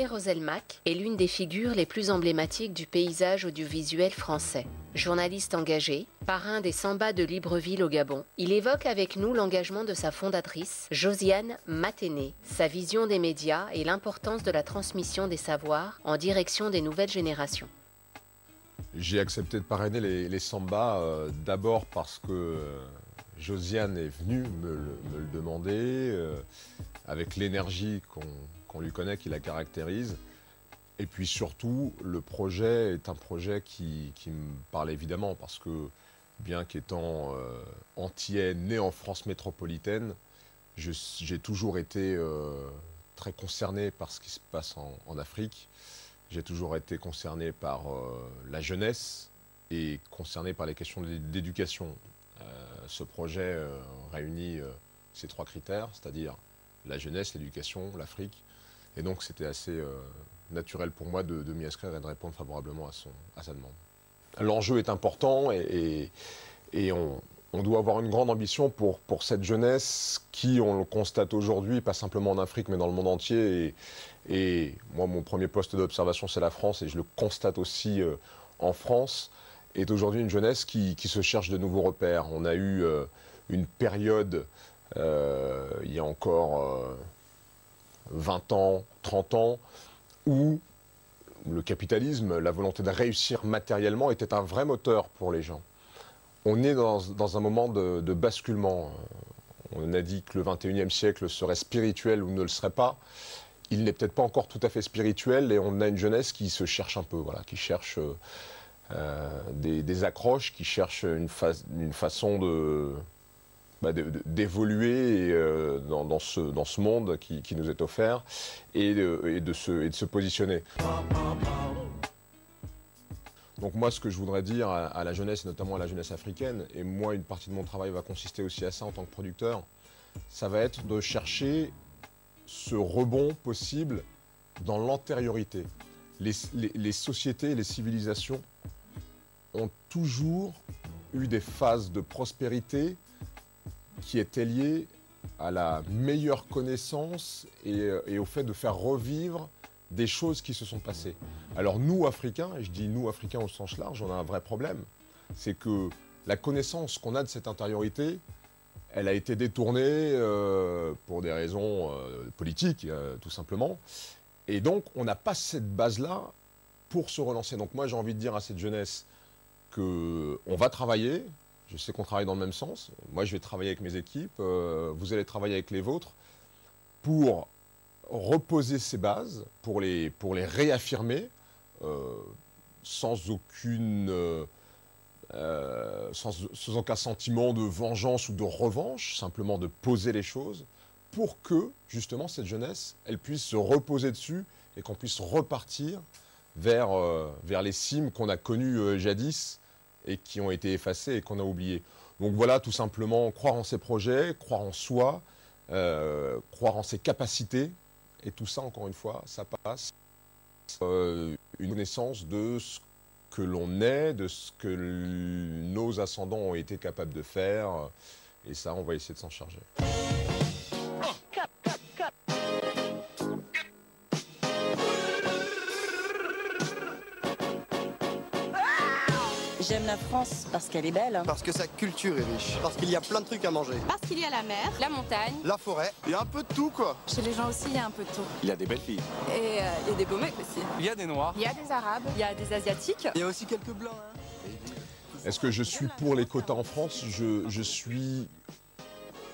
Olivier Roselmack est l'une des figures les plus emblématiques du paysage audiovisuel français. Journaliste engagé, parrain des Sambas de Libreville au Gabon, il évoque avec nous l'engagement de sa fondatrice, Josiane Maténé, sa vision des médias et l'importance de la transmission des savoirs en direction des nouvelles générations. J'ai accepté de parrainer les Sambas d'abord parce que Josiane est venue me le demander, avec l'énergie qu'on lui connaît, qui la caractérise. Et puis surtout, le projet est un projet qui me parle évidemment, parce que bien qu'étant antillais, né en France métropolitaine, j'ai toujours été très concerné par ce qui se passe en Afrique. J'ai toujours été concerné par la jeunesse et concerné par les questions d'éducation. Ce projet réunit ces trois critères, c'est-à-dire la jeunesse, l'éducation, l'Afrique. Et donc c'était assez naturel pour moi de m'y inscrire et de répondre favorablement à sa demande. L'enjeu est important et on doit avoir une grande ambition pour cette jeunesse qui, on le constate aujourd'hui, pas simplement en Afrique mais dans le monde entier. Et moi, mon premier poste d'observation, c'est la France, et je le constate aussi en France, est aujourd'hui une jeunesse qui se cherche de nouveaux repères. On a eu une période, il y a encore 20 ans, 30 ans, où le capitalisme, la volonté de réussir matériellement était un vrai moteur pour les gens. On est dans un moment de basculement. On a dit que le 21e siècle serait spirituel ou ne le serait pas. Il n'est peut-être pas encore tout à fait spirituel, et on a une jeunesse qui se cherche un peu, voilà, qui cherche des accroches, qui cherche une façon d'évoluer dans ce monde qui nous est offert et de se positionner. Donc moi, ce que je voudrais dire à la jeunesse, et notamment à la jeunesse africaine, et moi, une partie de mon travail va consister aussi à ça en tant que producteur, ça va être de chercher ce rebond possible dans l'antériorité. Les sociétés, les civilisations ont toujours eu des phases de prospérité qui étaient liées à la meilleure connaissance et au fait de faire revivre des choses qui se sont passées. Alors nous, Africains, et je dis nous, Africains au sens large, on a un vrai problème. C'est que la connaissance qu'on a de cette intériorité, elle a été détournée pour des raisons politiques, tout simplement. Et donc, on n'a pas cette base-là pour se relancer. Donc moi, j'ai envie de dire à cette jeunesse qu'on va travailler. Je sais qu'on travaille dans le même sens. Moi, je vais travailler avec mes équipes. Vous allez travailler avec les vôtres pour reposer ces bases, pour les réaffirmer, sans aucun sentiment de vengeance ou de revanche, simplement de poser les choses pour que, justement, cette jeunesse, elle puisse se reposer dessus et qu'on puisse repartir vers les cimes qu'on a connues jadis et qui ont été effacées et qu'on a oubliées. Donc voilà, tout simplement, croire en ses projets, croire en soi, croire en ses capacités. Et tout ça, encore une fois, ça passe une connaissance de ce que l'on est, de ce que nos ascendants ont été capables de faire. Et ça, on va essayer de s'en charger. J'aime la France parce qu'elle est belle. Parce que sa culture est riche. Parce qu'il y a plein de trucs à manger. Parce qu'il y a la mer, la montagne, la forêt. Il y a un peu de tout, quoi. Chez les gens aussi, il y a un peu de tout. Il y a des belles filles. Et il y a des beaux mecs aussi. Il y a des noirs. Il y a des arabes. Il y a des asiatiques. Il y a aussi quelques blancs. Est-ce que je suis pour les quotas en France? Je suis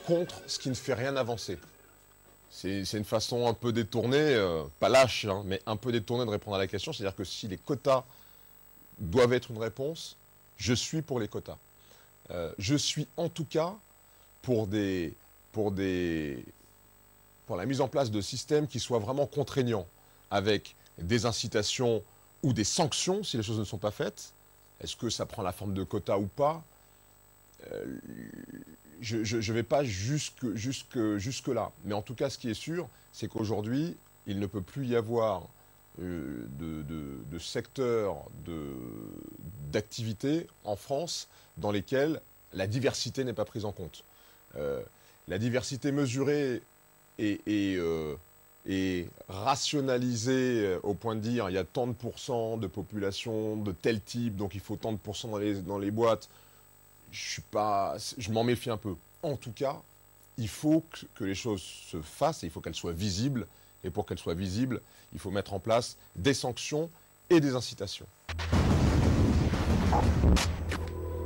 contre ce qui ne fait rien avancer. C'est une façon un peu détournée, pas lâche, hein, mais un peu détournée de répondre à la question. C'est-à-dire que si les quotas doivent être une réponse, je suis pour les quotas. Je suis en tout cas pour la mise en place de systèmes qui soient vraiment contraignants, avec des incitations ou des sanctions si les choses ne sont pas faites. Est-ce que ça prend la forme de quotas ou pas? Je ne vais pas jusque-là. Mais en tout cas, ce qui est sûr, c'est qu'aujourd'hui, il ne peut plus y avoir de secteurs d'activité en France dans lesquels la diversité n'est pas prise en compte. La diversité mesurée et et rationaliser au point de dire il y a tant de pourcents de population de tel type, donc il faut tant de pourcents dans les boîtes, je m'en méfie un peu. En tout cas, il faut que les choses se fassent et il faut qu'elles soient visibles. Et pour qu'elles soient visibles, il faut mettre en place des sanctions et des incitations.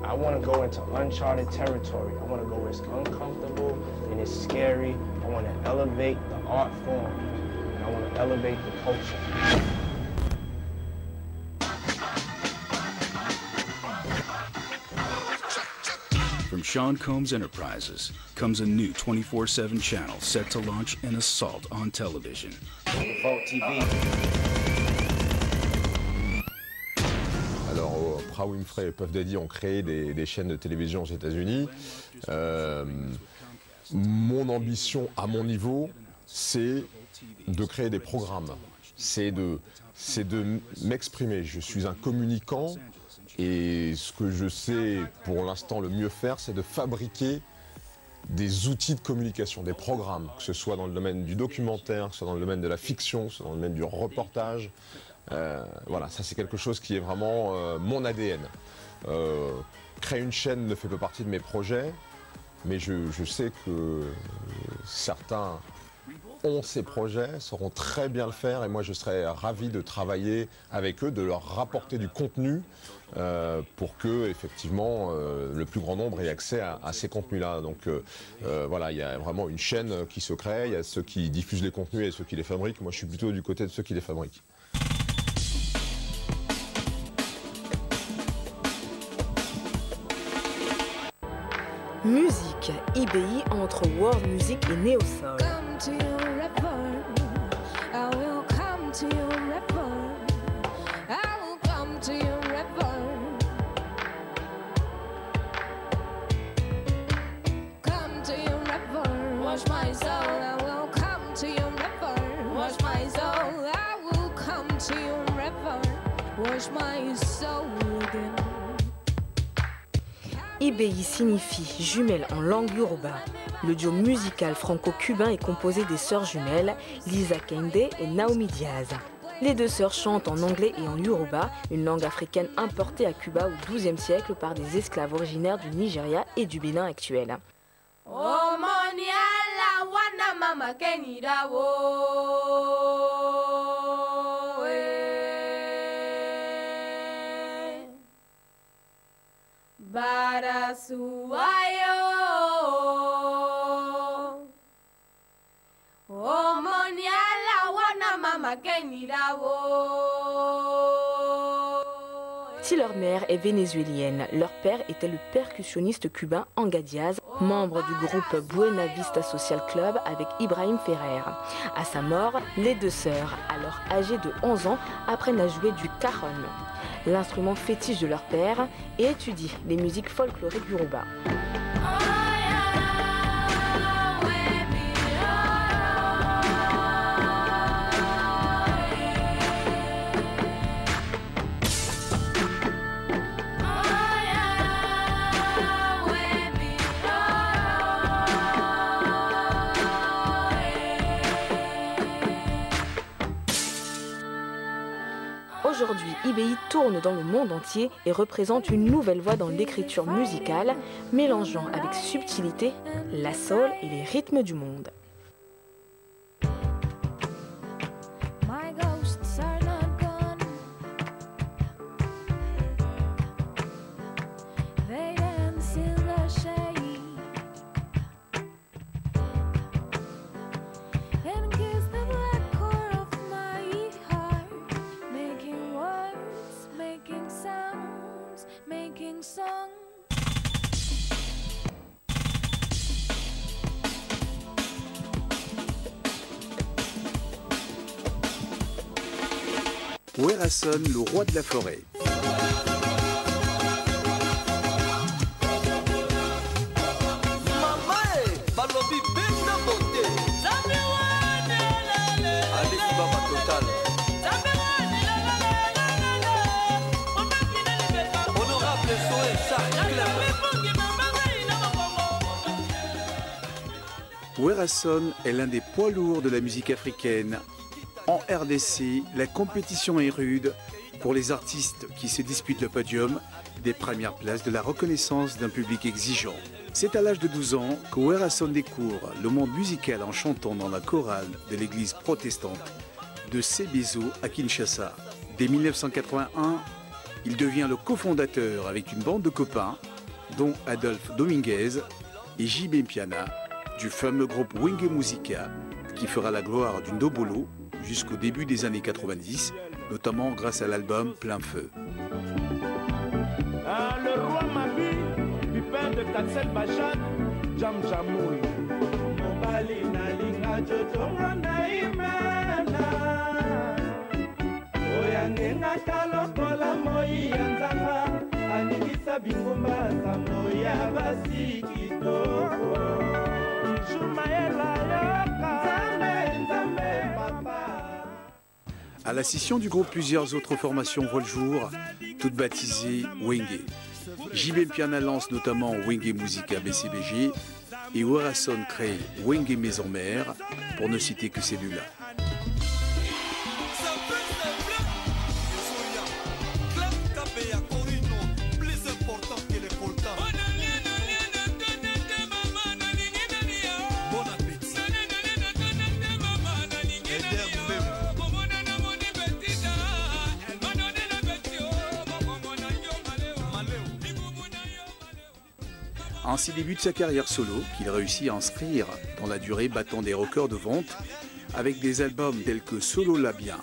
I want to go into uncharted territory. I want to go where it's uncomfortable and it's scary. I want to elevate the art form and I want to elevate the culture. From Sean Combs Enterprises comes a new 24/7 channel set to launch an assault on television. Vote TV. Alors, Oprah Winfrey et Puff Daddy ont créé des chaînes de télévision aux États-Unis. Mon ambition, à mon niveau, c'est de créer des programmes. C'est de m'exprimer. Je suis un communicant. Et ce que je sais pour l'instant le mieux faire, c'est de fabriquer des outils de communication, des programmes, que ce soit dans le domaine du documentaire, que ce soit dans le domaine de la fiction, que ce soit dans le domaine du reportage. Voilà, ça c'est quelque chose qui est vraiment mon ADN. Créer une chaîne ne fait pas partie de mes projets, mais je sais que certains ont ces projets, sauront très bien le faire et moi je serais ravi de travailler avec eux, de leur rapporter du contenu pour que effectivement le plus grand nombre ait accès à ces contenus-là. Donc voilà, il y a vraiment une chaîne qui se crée, il y a ceux qui diffusent les contenus et ceux qui les fabriquent. Moi je suis plutôt du côté de ceux qui les fabriquent. Musique, IBI entre world music et néo-soul. IBI signifie jumelle en langue yoruba. Le duo musical franco-cubain est composé des sœurs jumelles Lisa Kende et Naomi Diaz. Les deux sœurs chantent en anglais et en yoruba, une langue africaine importée à Cuba au XIIe siècle par des esclaves originaires du Nigeria et du Bénin actuel. Si leur mère est vénézuélienne, leur père était le percussionniste cubain Anga Diaz, membre du groupe Buena Vista Social Club avec Ibrahim Ferrer. À sa mort, les deux sœurs, alors âgées de 11 ans, apprennent à jouer du cajon, l'instrument fétiche de leur père, et étudient les musiques folkloriques yoruba. Aujourd'hui, IBI tourne dans le monde entier et représente une nouvelle voie dans l'écriture musicale, mélangeant avec subtilité la soul et les rythmes du monde. Werason, le roi de la forêt. Werason est l'un des poids lourds de la musique africaine. En RDC, la compétition est rude pour les artistes qui se disputent le podium des premières places de la reconnaissance d'un public exigeant. C'est à l'âge de 12 ans que Werason découvre le monde musical en chantant dans la chorale de l'église protestante de Sébizo à Kinshasa. Dès 1981, il devient le cofondateur avec une bande de copains, dont Adolphe Dominguez et JB Mpiana, du fameux groupe Wenge Musica, qui fera la gloire du Ndobolo jusqu'au début des années 90, notamment grâce à l'album Plein Feu. Le roi Mabi, Pipin de Katsel Bachat, Jam Jamoul. Mobali Nalinga Jotonga Naimana. Oyangenga Kalokola Moi Yanzanga, Anigisa Bingumba Samoya Basikitoko. Ijumaela Yoka, Zame, Zame, Papa. À la scission du groupe, plusieurs autres formations voient le jour, toutes baptisées Wenge. JB Mpiana lance notamment Wenge Musica BCBG et Werason crée Wenge Maison Mère, pour ne citer que celui-là. Ainsi débute sa carrière solo, qu'il réussit à inscrire dans la durée, battant des records de vente avec des albums tels que Solo La Bien,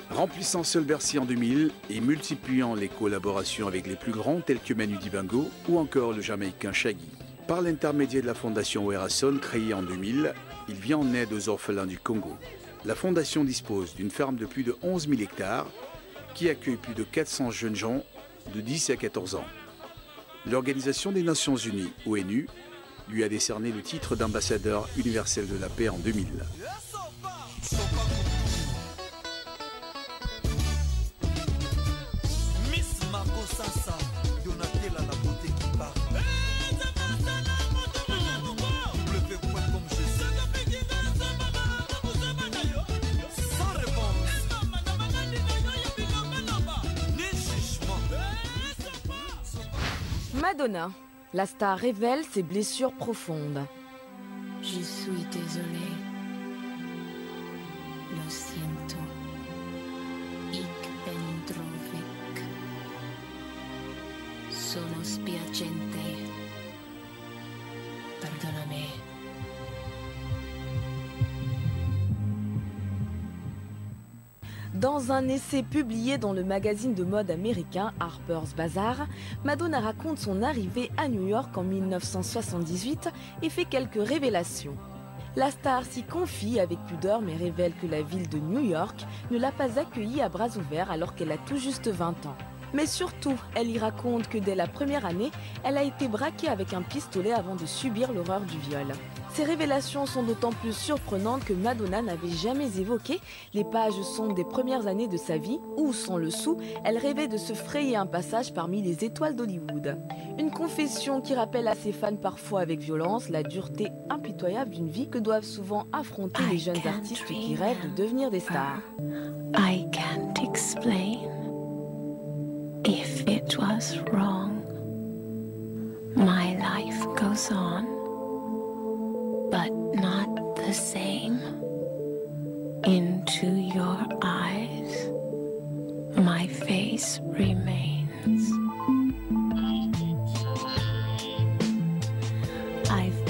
remplissant Seul Bercy en 2000 et multipliant les collaborations avec les plus grands tels que Manu Dibango ou encore le Jamaïcain Shaggy. Par l'intermédiaire de la fondation Werason, créée en 2000, il vient en aide aux orphelins du Congo. La fondation dispose d'une ferme de plus de 11 000 hectares qui accueille plus de 400 jeunes gens de 10 à 14 ans. L'Organisation des Nations Unies, ONU, lui a décerné le titre d'ambassadeur universel de la paix en 2000. Madonna. La star révèle ses blessures profondes. Je suis désolée. Lo siento. Ik ben droevig. Sono spiacente. Perdoname. Dans un essai publié dans le magazine de mode américain Harper's Bazaar, Madonna raconte son arrivée à New York en 1978 et fait quelques révélations. La star s'y confie avec pudeur mais révèle que la ville de New York ne l'a pas accueillie à bras ouverts alors qu'elle a tout juste 20 ans. Mais surtout, elle y raconte que dès la première année, elle a été braquée avec un pistolet avant de subir l'horreur du viol. Ces révélations sont d'autant plus surprenantes que Madonna n'avait jamais évoqué les pages sombres des premières années de sa vie où, sans le sou, elle rêvait de se frayer un passage parmi les étoiles d'Hollywood. Une confession qui rappelle à ses fans parfois avec violence la dureté impitoyable d'une vie que doivent souvent affronter les jeunes artistes qui rêvent de devenir des stars. I can't explain. If it was wrong, my life goes on, but not the same. Into your eyes, my face remains. I've